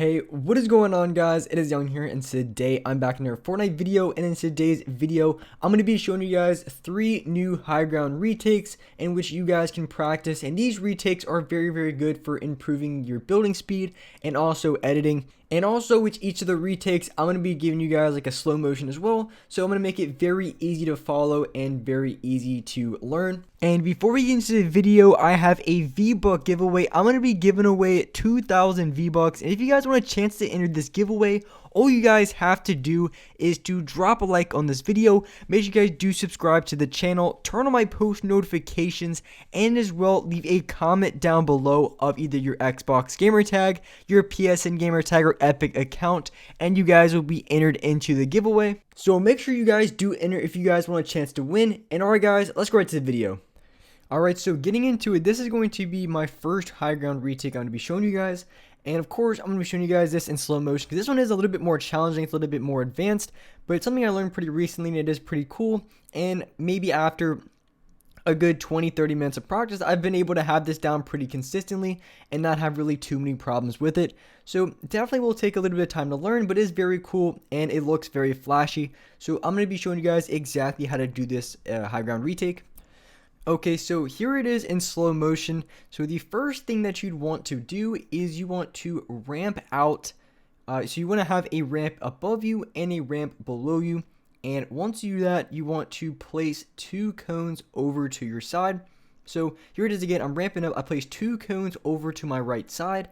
Hey, what is going on, guys? It is Young here, and today I'm back in our Fortnite video, and in today's video, I'm going to be showing you guys 3 new high ground retakes in which you guys can practice, and these retakes are very good for improving your building speed and also editing. And also with each of the retakes, I'm going to be giving you guys like a slow motion as well. So I'm going to make it very easy to follow and very easy to learn. And before we get into the video, I have a V-Buck giveaway. I'm going to be giving away 2,000 V-Bucks. And if you guys want a chance to enter this giveaway, all you guys have to do is to drop a like on this video. Make sure you guys do subscribe to the channel, turn on my post notifications, and as well leave a comment down below of either your Xbox gamer tag, your PSN gamer tag, or Epic account, and you guys will be entered into the giveaway. So make sure you guys do enter if you guys want a chance to win. And alright guys, let's go right to the video. Alright, so getting into it, this is going to be my first high ground retake I'm going to be showing you guys. And of course, I'm going to be showing you guys this in slow motion because this one is a little bit more challenging, it's a little bit more advanced, but it's something I learned pretty recently and it is pretty cool. And maybe after a good 20-30 minutes of practice, I've been able to have this down pretty consistently and not have really too many problems with it. So definitely will take a little bit of time to learn, but it is very cool and it looks very flashy. So I'm going to be showing you guys exactly how to do this high ground retake. Okay, so here it is in slow motion. So the first thing that you'd want to do is you want to ramp out. So you want to have a ramp above you and a ramp below you. And once you do that, you want to place 2 cones over to your side. So here it is again. I'm ramping up. I place 2 cones over to my right side.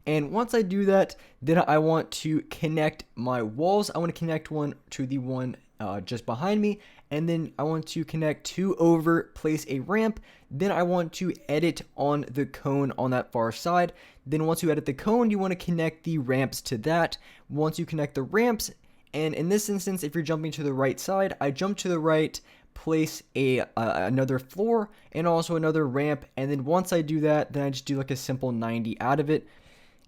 And once I do that, then I want to connect my walls. I want to connect one to the one just behind me. And then I want to connect 2 over, place a ramp. Then I want to edit on the cone on that far side. Then once you edit the cone, you want to connect the ramps to that. Once you connect the ramps, and in this instance, if you're jumping to the right side, I jump to the right, place another floor and also another ramp. And then once I do that, then I just do like a simple 90 out of it.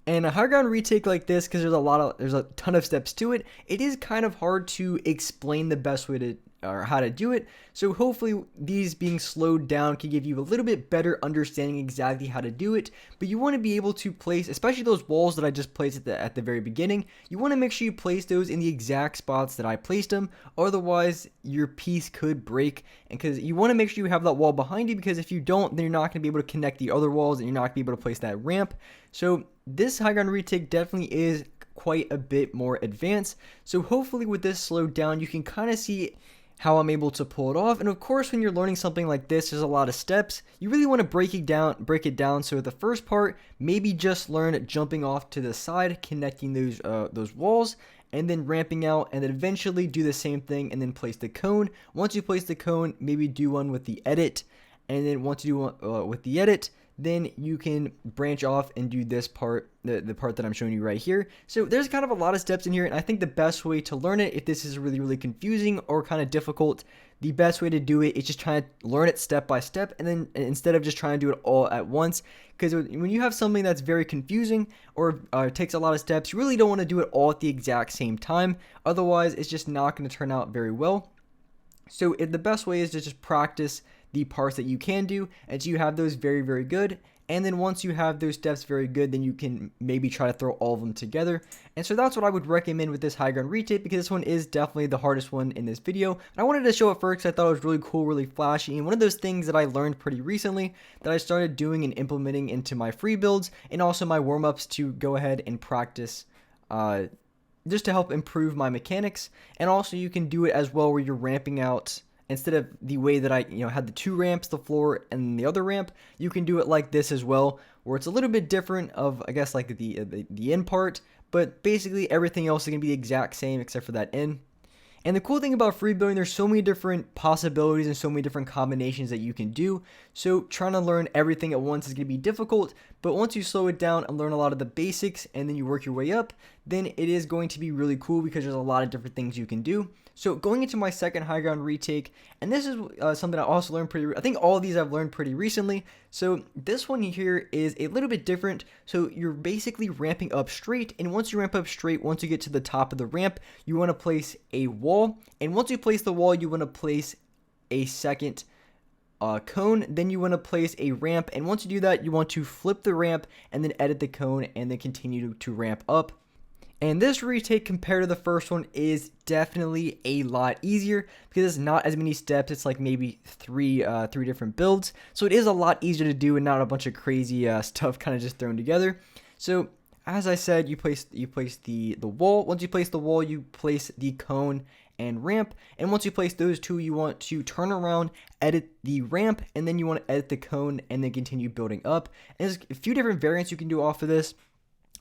And a high ground retake like this, because there's a ton of steps to it, it is kind of hard to explain the best way to or how to do it. So hopefully these being slowed down can give you a little bit better understanding exactly how to do it. But you want to be able to place, especially those walls that I just placed at the very beginning, you want to make sure you place those in the exact spots that I placed them. Otherwise your piece could break, and because you want to make sure you have that wall behind you, because if you don't, then you're not going to be able to connect the other walls and you're not going to be able to place that ramp. So this high ground retake definitely is quite a bit more advanced. So hopefully with this slowed down, you can kind of see how I'm able to pull it off. And of course, when you're learning something like this, there's a lot of steps. You really want to break it down. So the first part, maybe just learn jumping off to the side, connecting those walls, and then ramping out, and then eventually do the same thing and then place the cone. Once you place the cone, maybe do one with the edit, and then once you do one with the edit, then you can branch off and do this part, the part that I'm showing you right here. So there's kind of a lot of steps in here, and I think the best way to learn it, if this is really confusing or kind of difficult, the best way to do it is just trying to learn it step by step, and then instead of just trying to do it all at once. Because when you have something that's very confusing or takes a lot of steps, you really don't want to do it all at the exact same time. Otherwise, it's just not going to turn out very well. So the best way is to just practice the parts that you can do until you have those very good. And then once you have those steps very good, then you can maybe try to throw all of them together. And so that's what I would recommend with this high ground retake, because this one is definitely the hardest one in this video. And I wanted to show it first because I thought it was really cool, really flashy, and one of those things that I learned pretty recently that I started doing and implementing into my free builds and also my warm-ups to go ahead and practice just to help improve my mechanics. And also you can do it as well where you're ramping out. Instead of the way that I had the 2 ramps, the floor and the other ramp, you can do it like this as well, where it's a little bit different of, I guess, like the end part, but basically everything else is going to be the exact same except for that end. And the cool thing about free building, there's so many different possibilities and so many different combinations that you can do. So trying to learn everything at once is going to be difficult, but once you slow it down and learn a lot of the basics and then you work your way up, then it is going to be really cool because there's a lot of different things you can do. So going into my second high ground retake, and this is something I also learned I think all of these I've learned pretty recently. So this one here is a little bit different. So you're basically ramping up straight, and once you ramp up straight, once you get to the top of the ramp, you want to place a wall, and once you place the wall, you want to place a second cone, then you want to place a ramp, and once you do that, you want to flip the ramp and then edit the cone and then continue to ramp up. And this retake compared to the first one is definitely a lot easier because it's not as many steps. It's like maybe three different builds. So it is a lot easier to do and not a bunch of crazy stuff kind of just thrown together. So as I said, you place the wall. Once you place the wall, you place the cone and ramp. And once you place those two, you want to turn around, edit the ramp, and then you want to edit the cone and then continue building up. And there's a few different variants you can do off of this.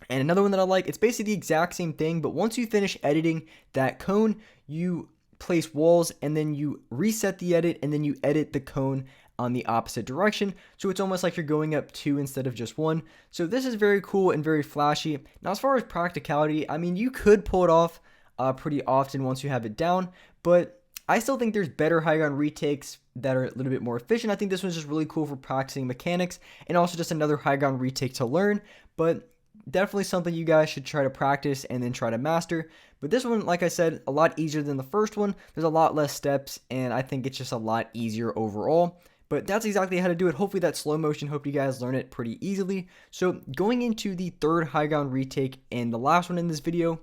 And another one that I like, it's basically the exact same thing, but once you finish editing that cone, you place walls and then you reset the edit and then you edit the cone on the opposite direction. So it's almost like you're going up 2 instead of just 1. So this is very cool and very flashy. Now, as far as practicality, I mean, you could pull it off pretty often once you have it down, but I still think there's better HighGround retakes that are a little bit more efficient. I think this one's just really cool for practicing mechanics and also just another HighGround retake to learn, but definitely something you guys should try to practice and then try to master. But this one, like I said, a lot easier than the first one. There's a lot less steps, and I think it's just a lot easier overall. But that's exactly how to do it. Hopefully that slow motion, hope you guys learn it pretty easily. So going into the third HighGround retake and the last one in this video,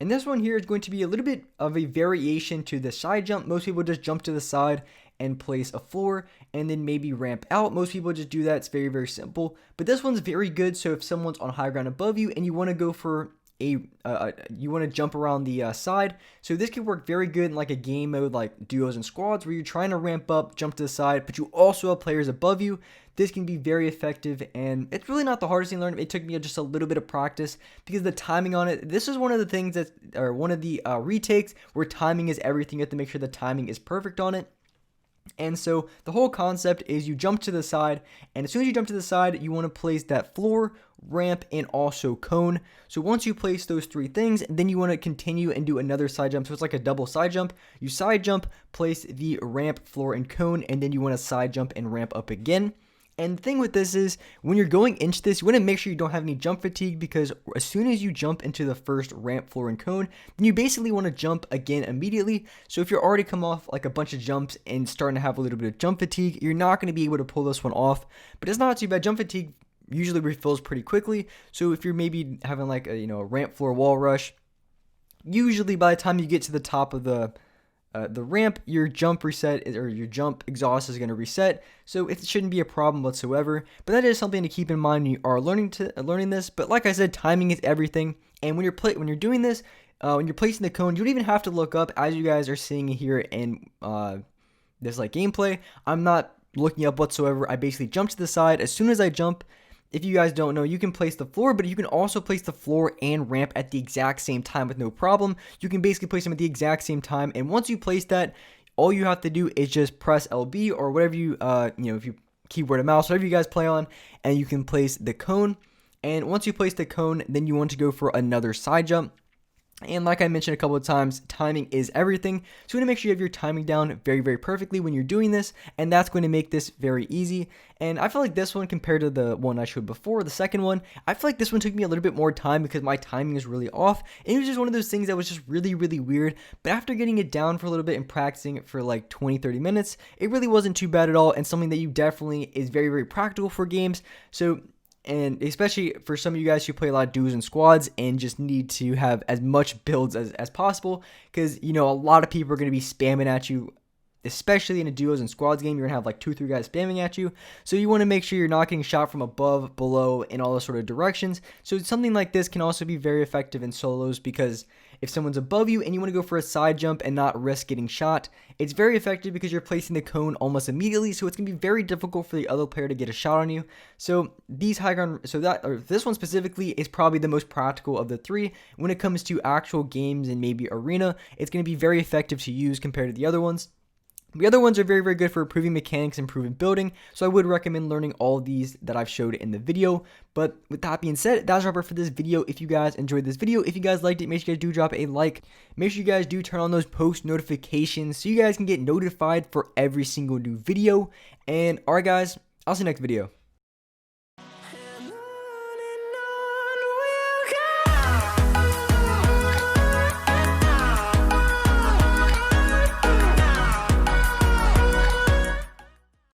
and this one here is going to be a little bit of a variation to the side jump. Most people just jump to the side and place a floor and then maybe ramp out. Most people just do that. It's very, very simple. But this one's very good. So if someone's on high ground above you and you want to go for you want to jump around the side, so this can work very good in like a game mode like duos and squads where you're trying to ramp up, jump to the side, but you also have players above you. This can be very effective, and it's really not the hardest thing to learn. It took me just a little bit of practice because the timing on it, this is one of the things that, or one of the retakes where timing is everything. You have to make sure the timing is perfect on it. And so the whole concept is you jump to the side, and as soon as you jump to the side, you want to place that floor, ramp, and also cone. So once you place those 3 things, then you want to continue and do another side jump. So it's like a double side jump. You side jump, place the ramp, floor, and cone, and then you want to side jump and ramp up again. And the thing with this is, when you're going into this, you want to make sure you don't have any jump fatigue, because as soon as you jump into the first ramp, floor, and cone, then you basically want to jump again immediately. So if you're already come off like a bunch of jumps and starting to have a little bit of jump fatigue, you're not going to be able to pull this one off. But it's not too bad. Jump fatigue usually refills pretty quickly. So if you're maybe having like a ramp, floor, wall rush, usually by the time you get to the top of the ramp, your jump reset or your jump exhaust is going to reset, so it shouldn't be a problem whatsoever. But that is something to keep in mind when you are learning this. But like I said, timing is everything, and when you're doing this, when you're placing the cone, you don't even have to look up, as you guys are seeing here in this like gameplay. I'm not looking up whatsoever. I basically jump to the side. As soon as I jump, if you guys don't know, you can place the floor, but you can also place the floor and ramp at the exact same time with no problem. You can basically place them at the exact same time, and once you place that, all you have to do is just press LB or whatever you, if you keyboard and mouse, whatever you guys play on, and you can place the cone. And once you place the cone, then you want to go for another side jump. And like I mentioned a couple of times, timing is everything. So you want to make sure you have your timing down very, very perfectly when you're doing this, and that's going to make this very easy. And I feel like this one, compared to the one I showed before, the second one, I feel like this one took me a little bit more time because my timing is really off. And it was just one of those things that was just really, really weird. But after getting it down for a little bit and practicing it for like 20-30 minutes, it really wasn't too bad at all, and something that you definitely is very, very practical for games. So, and especially for some of you guys who play a lot of duos and squads and just need to have as much builds as possible, because a lot of people are going to be spamming at you, especially in a duos and squads game. You're going to have like 2-3 guys spamming at you, so you want to make sure you're not getting shot from above, below, in all those sort of directions. So something like this can also be very effective in solos, because if someone's above you and you want to go for a side jump and not risk getting shot, it's very effective because you're placing the cone almost immediately, so it's going to be very difficult for the other player to get a shot on you. So this one specifically is probably the most practical of the 3. When it comes to actual games and maybe arena, it's going to be very effective to use compared to the other ones. The other ones are very, very good for improving mechanics, improving building, so I would recommend learning all of these that I've showed in the video. But with that being said, that's our for this video. If you guys enjoyed this video, if you guys liked it, make sure you guys do drop a like. Make sure you guys do turn on those post notifications so you guys can get notified for every single new video. And alright guys, I'll see you next video.